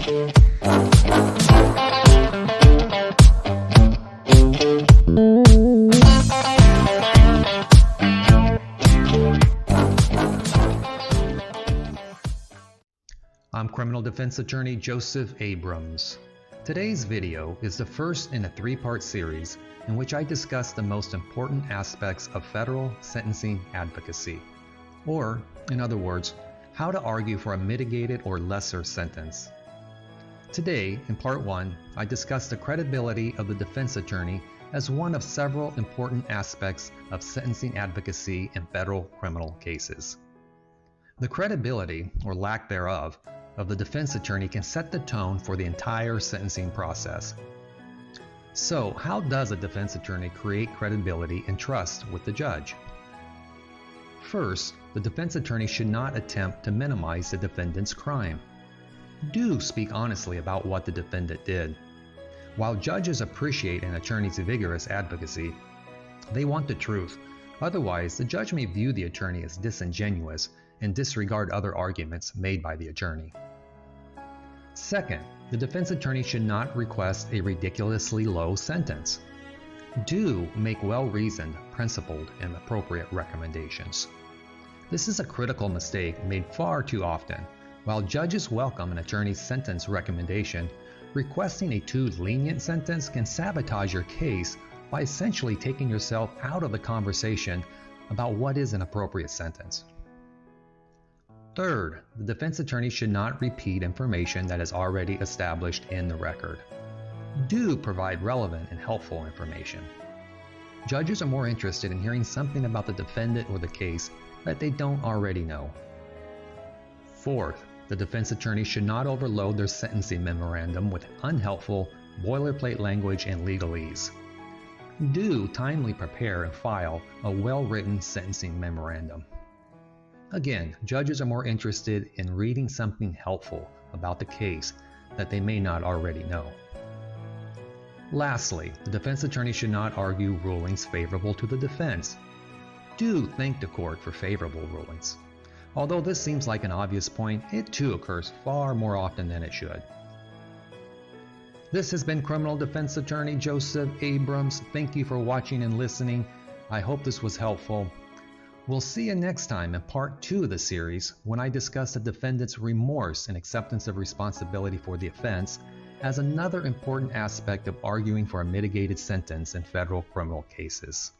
I'm criminal defense attorney Joseph Abrams. Today's video is the first in a three-part series in which I discuss the most important aspects of federal sentencing advocacy, or, in other words, how to argue for a mitigated or lesser sentence. Today, in part 1, I discuss the credibility of the defense attorney as one of several important aspects of sentencing advocacy in federal criminal cases. The credibility, or lack thereof, of the defense attorney can set the tone for the entire sentencing process. So, how does a defense attorney create credibility and trust with the judge? First, the defense attorney should not attempt to minimize the defendant's crime. Do speak honestly about what the defendant did. While judges appreciate an attorney's vigorous advocacy, they want the truth. Otherwise, the judge may view the attorney as disingenuous and disregard other arguments made by the attorney. Second, the defense attorney should not request a ridiculously low sentence. Do make well-reasoned, principled, and appropriate recommendations. This is a critical mistake made far too often. While judges welcome an attorney's sentence recommendation, requesting a too lenient sentence can sabotage your case by essentially taking yourself out of the conversation about what is an appropriate sentence. Third, the defense attorney should not repeat information that is already established in the record. Do provide relevant and helpful information. Judges are more interested in hearing something about the defendant or the case that they don't already know. Fourth, the defense attorney should not overload their sentencing memorandum with unhelpful, boilerplate language and legalese. Do timely prepare and file a well-written sentencing memorandum. Again, judges are more interested in reading something helpful about the case that they may not already know. Lastly, the defense attorney should not argue rulings favorable to the defense. Do thank the court for favorable rulings. Although this seems like an obvious point, it too occurs far more often than it should. This has been criminal defense attorney Joseph Abrams. Thank you for watching and listening. I hope this was helpful. We'll see you next time in part 2 of the series when I discuss the defendant's remorse and acceptance of responsibility for the offense as another important aspect of arguing for a mitigated sentence in federal criminal cases.